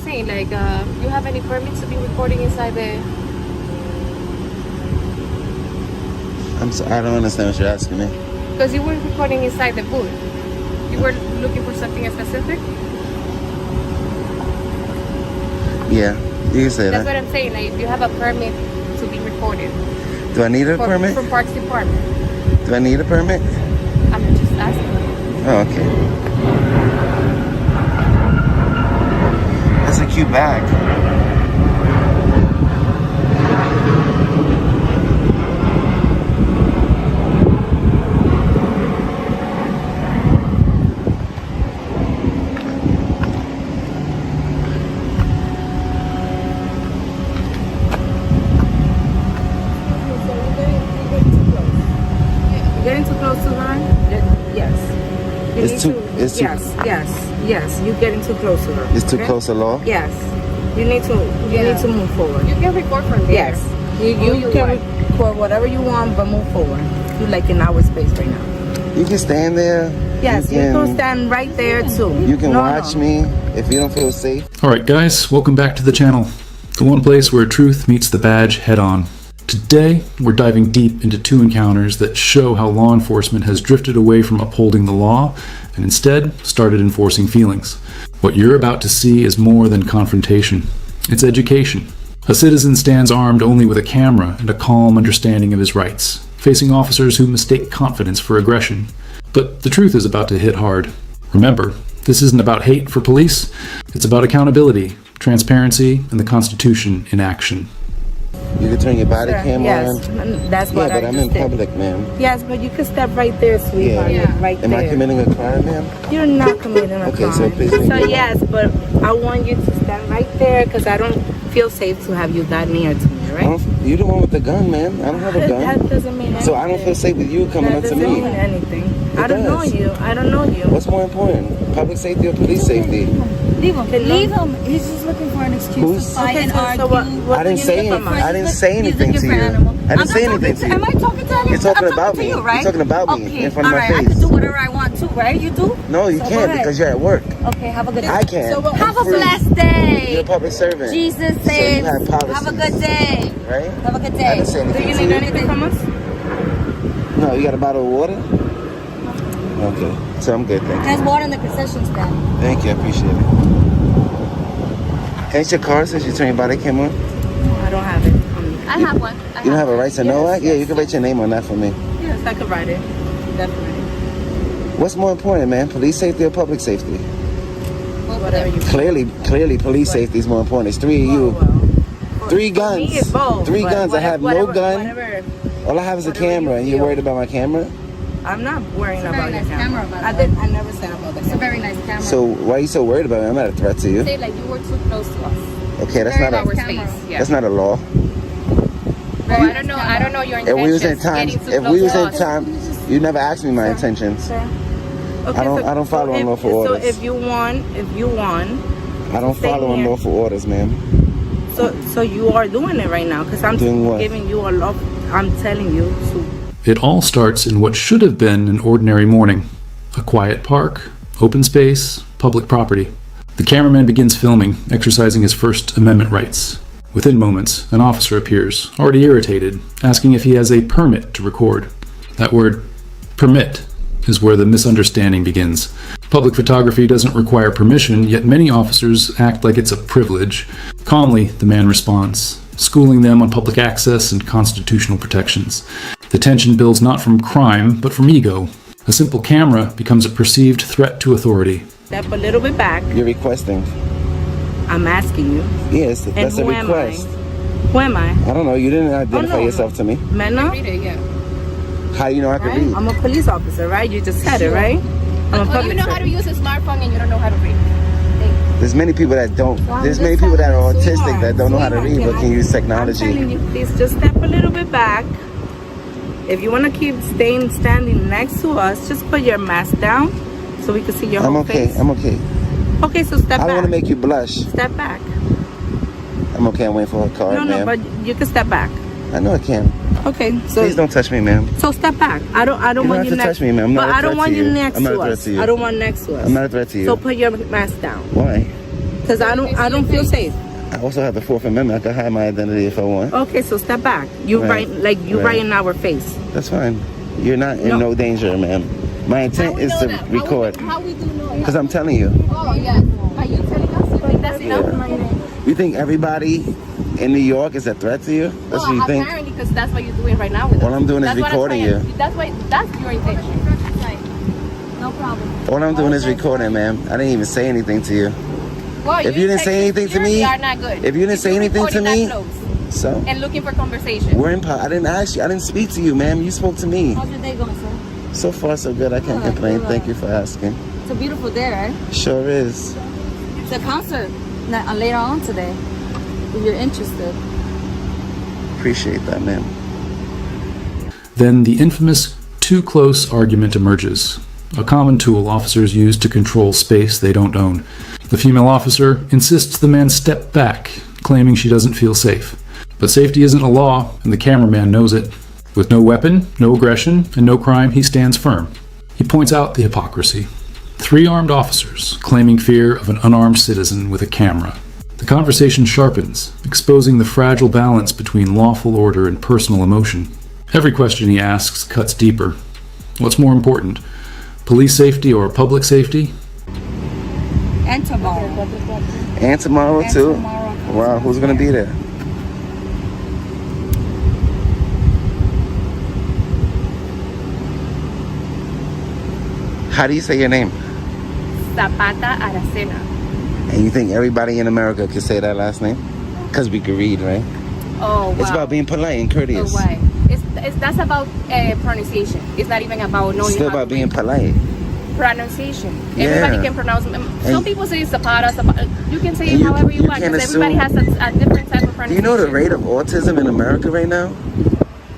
saying. Like, you have any permits to be recording inside the... I don't understand what you're asking me. Because you were recording inside the booth. You were looking for something specific? Yeah, you can say That's that. what I'm saying. Like, if you have a permit to be recorded. Do I need a permit? From Parks Department. Do I need a permit? I'm just asking. Oh, okay. That's a cute bag. Yes, you're getting too close to her. It's too close to law? Yes. You need to move forward. You can record from there. Yes. You can record whatever you want, but move forward. You're like in our space right now. You can stand there. Yes, you can stand right there too. You can watch me if you don't feel safe. Alright guys, welcome back to the channel. The one place where truth meets the badge head on. Today, we're diving deep into two encounters that show how law enforcement has drifted away from upholding the law and instead started enforcing feelings. What you're about to see is more than confrontation. It's education. A citizen stands armed only with a camera and a calm understanding of his rights, facing officers who mistake confidence for aggression. But the truth is about to hit hard. Remember, this isn't about hate for police. It's about accountability, transparency, and the Constitution in action. You can turn your body camera on. That's what but I'm in public, ma'am. Yes, but you can step right there, sweetheart. Yeah. Right Am there. I committing a crime, ma'am? You're not committing a crime. So please leave me alone. yes, but I want you to stand right there because I don't feel safe to have you that near to me, right? You're the one with the gun, ma'am. I don't have a gun. That doesn't mean anything. So I don't feel safe with you coming up to me. That doesn't mean anything. I don't know you. I don't know you. What's more important, public safety or police safety? Leave him. Leave him. He's just looking for an excuse to fight and argue. I didn't say anything to you. I didn't say anything to you. Am I talking to him? You're talking about to me. you, right? You're talking about me in front of my I face. can do whatever I want to, right? You do? No, you can't because you're at work. Okay, have a good day. I can't. Have a blessed day. You're a public servant. Jesus So says, you have policies. have a good day. Right? Have a good I day. didn't say Do anything you to need you. anything from us? No, you got a bottle of water? Okay, so I'm good, thank you. There's water in the concession stand. Thank you, I appreciate it. Ain't your car since you turn your body camera on? No, I don't have it. I have one. You don't have a right to know that? Yeah, you can write your name on that for me. Yes, I could write it. Definitely. What's more important, man? Police safety or public safety? Whatever you Clearly, police safety is more important. It's three of you. Three For me, it's guns. both, Three but guns. I have no gun. Whatever. All I have is a whatever camera, you and you're feel. worried about my camera? I'm not worrying It's a about very your nice camera. camera, by I the way. never said about the It's a camera. very nice camera. So why are you so worried about me? I'm not a threat to you. Say like you were too close to us. Okay, that's Very not nice a camera. Space. Yeah. that's not a law. Well, I don't know. I don't know your If intentions. we was in time, Getting too if close we was to in us. time, you never asked me my intentions. Sir. Okay, I don't follow unlawful orders. So if you want, I don't stay follow here. unlawful orders, ma'am. so you are doing it right now because I'm Doing what? giving you a lot. I'm telling you to. It all starts in what should have been an ordinary morning. A quiet park, open space, public property. The cameraman begins filming, exercising his First Amendment rights. Within moments, an officer appears, already irritated, asking if he has a permit to record. That word, permit, is where the misunderstanding begins. Public photography doesn't require permission, yet many officers act like it's a privilege. Calmly, the man responds, schooling them on public access and constitutional protections. The tension builds not from crime, but from ego. A simple camera becomes a perceived threat to authority. Step a little bit back. You're requesting. I'm asking you. Yes, And that's a who am request. Who am I? I don't know. You didn't identify no. yourself to me. Menna? Read it, yeah. How do you know I can Right? read? I'm a police officer, right? You just said it, right? I'm a Oh, public you know how to servant. use a smartphone and you don't know how to read. There's many people that don't. There's many people that are autistic that don't know how to read but can use I'm telling technology. you, please just step a little bit back. If you want to keep standing next to us, just put your mask down so we can see your I'm whole okay. face. I'm okay. Okay, so step I don't back. want to make you blush. Step back. I'm okay. I'm waiting for her card, No, ma'am. but you can step back. I know I can. Okay, so Please don't touch me, ma'am. so step back. I don't don't want have you to next. touch me, ma'am. I'm not but a I don't threat want to you you. next I'm not a to threat us. to you. I don't want next to us. I'm not a threat to you. So put your mask down. Why? Because I don't feel safe. I also have the Fourth Amendment. I can hide my identity if I want. Okay, so step back. You Right. right in our face. That's fine. You're not in no danger, ma'am. My intent is to record. How we do know? Because I'm telling you. Oh, yeah. Are you telling us? You think that's enough? You think everybody in New York is a threat to you? That's what you think? Apparently, because that's what you're doing right now with us. All I'm doing is recording you. That's your intention. No problem. All I'm doing is recording, ma'am. I didn't even say anything to you. Well, If you didn't say anything to me, you are not good. if you didn't say anything to me, so and looking for conversation. we're in. I didn't ask you. I didn't speak to you, ma'am. You spoke to me. How's your day going, sir? So far, so good. I can't complain. Thank you for asking. It's a beautiful day, right? Sure is. It's a concert later on today. If you're interested. Appreciate that, ma'am. Then the infamous too close argument emerges, a common tool officers use to control space they don't own. The female officer insists the man step back, claiming she doesn't feel safe. But safety isn't a law, and the cameraman knows it. With no weapon, no aggression, and no crime, he stands firm. He points out the hypocrisy. 3 armed officers claiming fear of an unarmed citizen with a camera. The conversation sharpens, exposing the fragile balance between lawful order and personal emotion. Every question he asks cuts deeper. What's more important, police safety or public safety? And tomorrow. And tomorrow, too? Tomorrow. Wow, who's going to be there? How do you say your name? Zapata Aracena. And you think everybody in America could say that last name? Because we could read, right? Oh, wow. It's about being polite and courteous. Oh, why? That's about pronunciation. It's not even about knowing It's still how about to being read. polite. Pronunciation. Yeah. Everybody can pronounce. Some And- people say Zapata. You can say And it however you want can't because everybody has a different type of pronunciation. Do you know the rate of autism in America right now?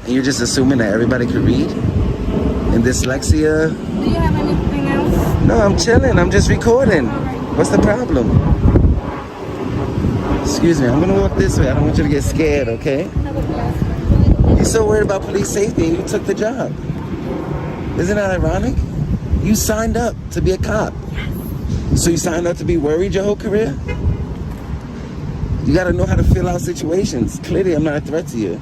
And you're just assuming that everybody could read? And dyslexia? Do you have anything else? No, I'm chilling. I'm just recording. What's the problem? Excuse me, I'm gonna walk this way. I don't want you to get scared, okay? You're so worried about police safety and you took the job. Isn't that ironic? You signed up to be a cop. So you signed up to be worried your whole career? You gotta know how to fill out situations. Clearly, I'm not a threat to you.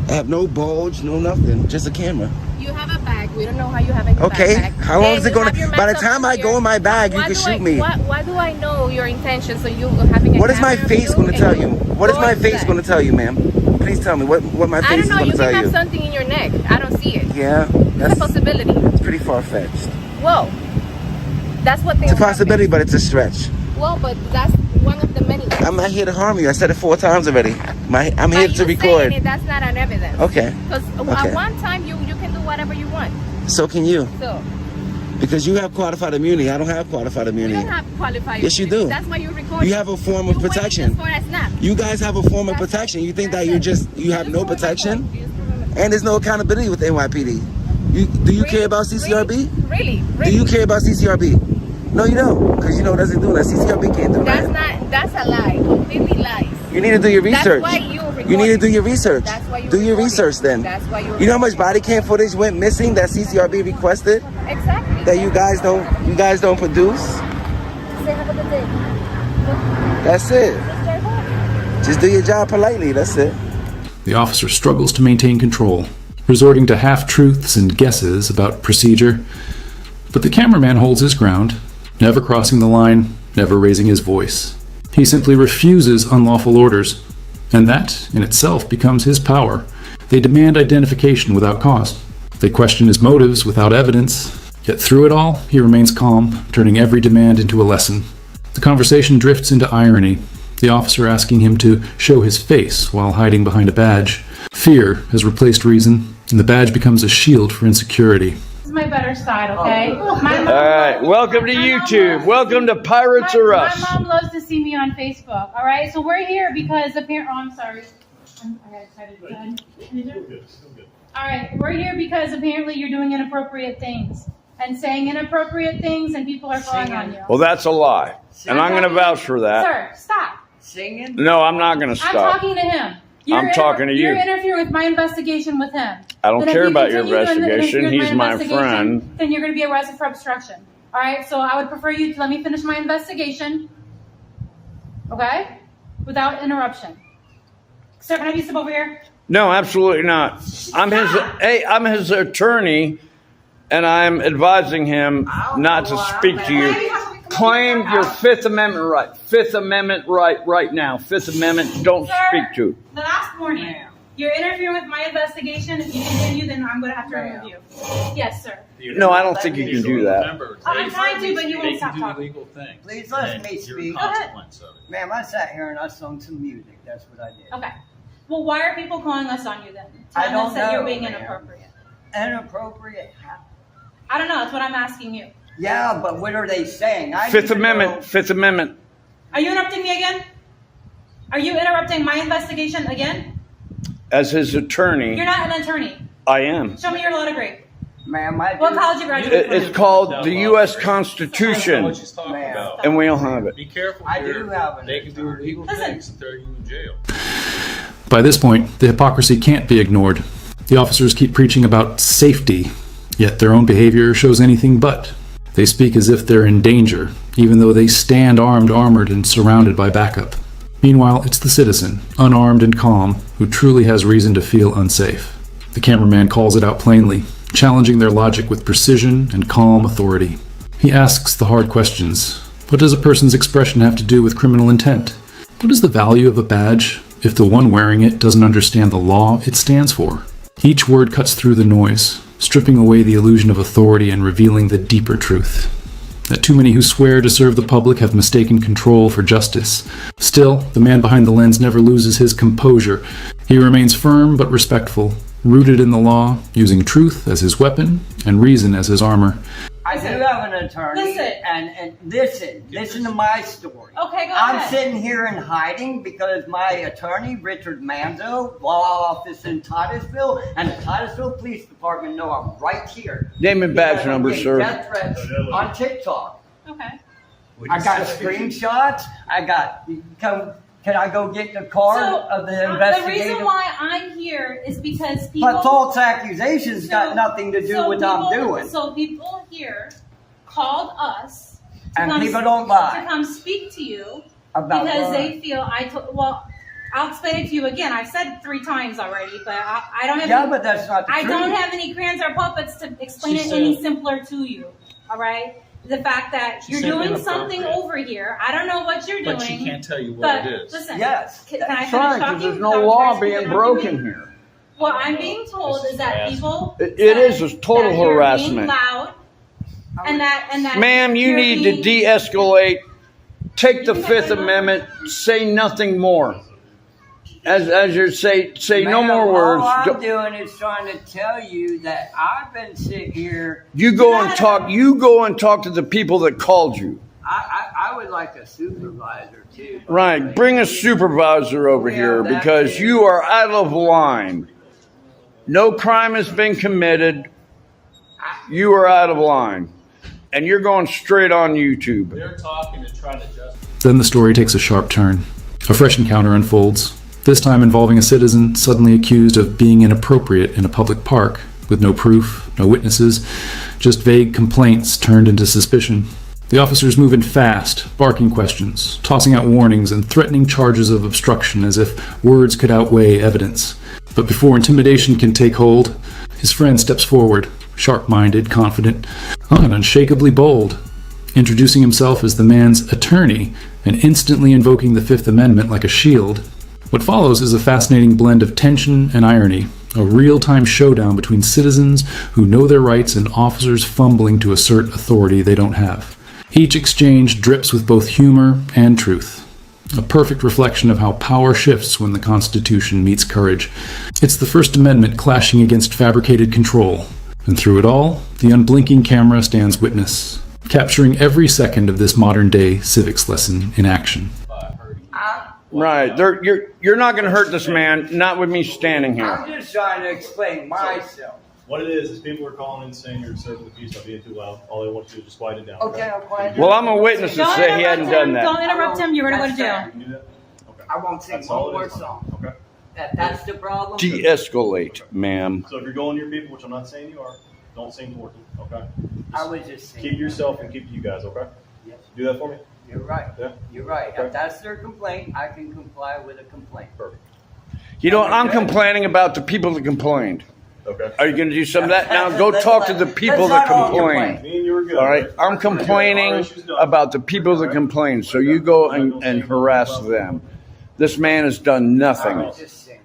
I have no bulge, no nothing, just a camera. You have a bag. We don't know how you have it in your Okay, backpack. how long is And it gonna? you have your By the mental time I here. go in my bag, you Why can do shoot I- me. Why do I know your intention? So you having a What is my camera face view gonna and tell you? What is go my into face that? gonna tell you, ma'am? Please tell me what my I face don't is know. gonna You tell can have you. something in your neck. I don't see it. Yeah, It's a that's possibility. pretty far-fetched. Whoa, that's what they. It's a possibility, but it's a stretch. Well, but that's one of the many. I'm not here to harm you. I said it 4 times already. I'm By here you to record. saying it, that's not an evidence. Okay. Because Okay. at one time you can do whatever you want. So can you. So Because you have qualified immunity. I don't have qualified you immunity. don't have qualified. Yes, you do. That's why you're recording. You have a form of You waited protection. just for a snap. You guys have a form of protection. You think that you have no protection? And there's no accountability with NYPD. Do you care about CCRB? Really? Do you care about CCRB? No, you don't. Because you know it doesn't do that. CCRB can't do That's that. that's a lie. Completely lies. You need to do your research. That's why you recording. You need to do your research. That's why you do your recording. research then. That's why you You know how much body cam footage went missing that CCRB requested Exactly. that you guys don't produce? Say have a good day. That's it. Just do your job politely. That's it. The officer struggles to maintain control, resorting to half-truths and guesses about procedure. But the cameraman holds his ground, never crossing the line, never raising his voice. He simply refuses unlawful orders, and that, in itself, becomes his power. They demand identification without cause. They question his motives without evidence. Yet through it all, he remains calm, turning every demand into a lesson. The conversation drifts into irony, the officer asking him to show his face while hiding behind a badge. Fear has replaced reason, and the badge becomes a shield for insecurity. This is my better side, okay? My mom, All right, welcome to YouTube. Welcome to Pirates or Us. My mom loves to see me on Facebook, all right? So we're here because apparently, oh, I'm sorry. I got excited. Go ahead. Still good. All right, we're here because apparently you're doing inappropriate things and saying inappropriate things and people are calling on you. Well, that's a lie. And I'm going to vouch for that. Sir, stop. No, I'm not going to I'm stop. talking to him. I'm talking to you. You're interfering with my investigation with him. I don't Then if care you about your continue to investigation. interfere with He's my investigation, friend. Then you're going to be arrested for obstruction. All right, so I would prefer you to let me finish my investigation. Okay? Without interruption. Sir, can I have you step over here? No, absolutely not. I'm his attorney, and I'm advising him not to speak to you. Claim your Fifth Amendment right. Fifth Amendment right now. Fifth Amendment, don't speak to. The last warning. You're interfering with my investigation. If you continue, then I'm going to have to remove you. Yes, sir. No, I don't think you can do that. I'm trying to, but you won't stop talking. Please let me speak. Go ahead. Ma'am, I sat here and I sung some music. That's what I did. Okay. Well, why are people calling us on you then? I Telling us don't that you're know, being ma'am. inappropriate. Inappropriate? How? I don't know. That's what I'm asking you. Yeah, but what are they saying? I Fifth need to Amendment. know- Fifth Amendment. Are you interrupting me again? Are you interrupting my investigation again? As his attorney, You're not an attorney. I am. Show me your law degree. Ma'am, I What do- college you graduated from? It's called the U.S. Constitution, Ma'am, and we don't have it. Be careful I here. do have an They can do attorney. illegal Listen. things and throw you in jail. By this point, the hypocrisy can't be ignored. The officers keep preaching about safety, yet their own behavior shows anything but. They speak as if they're in danger, even though they stand armed, armored, and surrounded by backup. Meanwhile, it's the citizen, unarmed and calm, who truly has reason to feel unsafe. The cameraman calls it out plainly, challenging their logic with precision and calm authority. He asks the hard questions. What does a person's expression have to do with criminal intent? What is the value of a badge if the one wearing it doesn't understand the law it stands for? Each word cuts through the noise, stripping away the illusion of authority and revealing the deeper truth. That too many who swear to serve the public have mistaken control for justice. Still, the man behind the lens never loses his composure. He remains firm but respectful, rooted in the law, using truth as his weapon and reason as his armor. I do have an attorney. Listen. And listen to my story. Okay, go I'm ahead. sitting here in hiding because my attorney, Richard Manzo, law office in Titusville, and the Titusville Police Department know I'm right here. Name and badge Because I'm number, getting sir. Death threats on TikTok. Okay. I got screenshots. Can I go get the card of the the investigative? reason why I'm here is because people. But false accusations got nothing to do with what I'm doing. So people here called us to And come, people don't lie. to come speak to you About because what? they feel well. I'll explain it to you again. I've said it 3 times already, but I don't have. Yeah, any, but that's not the I truth. don't have any crayons or puppets to explain it any simpler to you. All right. The fact that you're said doing something inappropriate. over here, I don't know what you're doing. But she can't tell you what But it is. listen, Yes, can I that's finish Right, talking? because there's Without no you law guys being interrupting broken me? here. What I'm being told is that people. It said is a total that you're harassment. Being loud, and that. Ma'am, you you're need being- to de-escalate. Take the You can Fifth have my Amendment. Say nothing more. As you say no Ma'am, more words. All I'm Don't- doing is trying to tell you that I've been sitting here. You go and talk. You go and talk to the people that called you. I would like a supervisor too. Right. Bring a supervisor over Yeah, here that's because it. you are out of line. No crime has been committed. You are out of line. And you're going straight on YouTube. They're talking and trying to justify. Then the story takes a sharp turn. A fresh encounter unfolds, this time involving a citizen suddenly accused of being inappropriate in a public park, with no proof, no witnesses, just vague complaints turned into suspicion. The officers move in fast, barking questions, tossing out warnings, and threatening charges of obstruction as if words could outweigh evidence. But before intimidation can take hold, his friend steps forward, sharp-minded, confident, and unshakably bold, introducing himself as the man's attorney and instantly invoking the Fifth Amendment like a shield. What follows is a fascinating blend of tension and irony, a real-time showdown between citizens who know their rights and officers fumbling to assert authority they don't have. Each exchange drips with both humor and truth, a perfect reflection of how power shifts when the Constitution meets courage. It's the First Amendment clashing against fabricated control, and through it all, the unblinking camera stands witness, capturing every second of this modern-day civics lesson in action. Right. You're not going to hurt this man, not with me standing here. I'm just trying to explain myself. What it is people are calling in saying you're serving the peace by being too loud. All they want you to do is just quiet it down. Okay, I'll quiet Well, I'm a witness to Don't say he interrupt hadn't him. done Don't that. interrupt him. You're going to go to jail. That's You can do that? Okay. I won't sing That's all one it more is. song. Okay. That's the problem. De-escalate, ma'am. So if you're going to your people, which I'm not saying you are, don't sing toward them. Okay. I was just saying. Keep yourself and keep you guys. Okay. Yes. Do that for me. You're right. Yeah. You're right. Okay. If that's their complaint, I can comply with a complaint. Perfect. You know, I'm complaining about the people that complained. Okay. Are you going to do some of that now? Go talk to the people that complained. Me and you were good. All right, I'm complaining about the people that complain, so you go and harass them. This man has done I nothing. was just saying.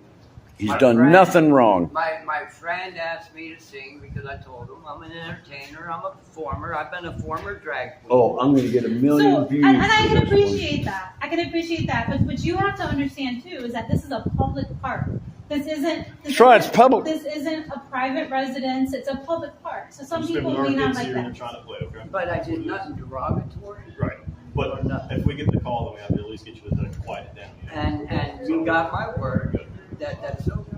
He's My done friend- nothing wrong. My friend asked me to sing because I told him I'm an entertainer, I'm a performer, I've been a former drag queen. Oh, I'm going to get a million So, views. and I for can this one. appreciate that. I can appreciate that. But what you have to understand too is that this is a public park. This isn't. That's right, it's public. This isn't a private residence. It's a public park. So some Just people ignore may not kids like here and that. trying to play, okay? But I did nothing derogatory. Right. But if we get the call, then we have to at least get you to quiet it down. And you got my word that that's okay.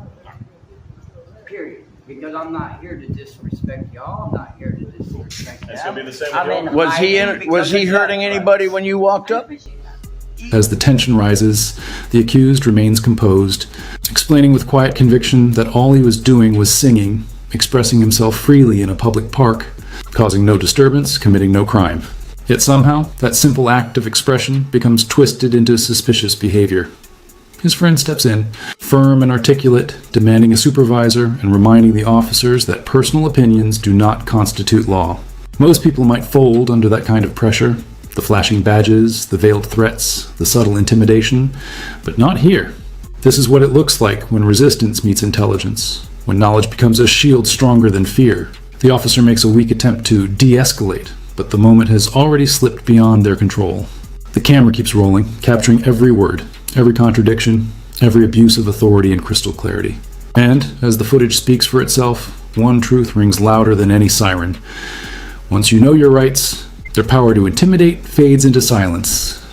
Period. Because I'm not here to disrespect y'all. I'm not here to disrespect them. It's gonna be the same with I'm y'all. in Was he hiding in, was because he of hurting that. anybody when you walked I up? appreciate that. As the tension rises, the accused remains composed, explaining with quiet conviction that all he was doing was singing, expressing himself freely in a public park, causing no disturbance, committing no crime. Yet somehow, that simple act of expression becomes twisted into suspicious behavior. His friend steps in, firm and articulate, demanding a supervisor and reminding the officers that personal opinions do not constitute law. Most people might fold under that kind of pressure, the flashing badges, the veiled threats, the subtle intimidation, but not here. This is what it looks like when resistance meets intelligence, when knowledge becomes a shield stronger than fear. The officer makes a weak attempt to de-escalate, but the moment has already slipped beyond their control. The camera keeps rolling, capturing every word, every contradiction, every abuse of authority in crystal clarity. And, as the footage speaks for itself, one truth rings louder than any siren. Once you know your rights, their power to intimidate fades into silence.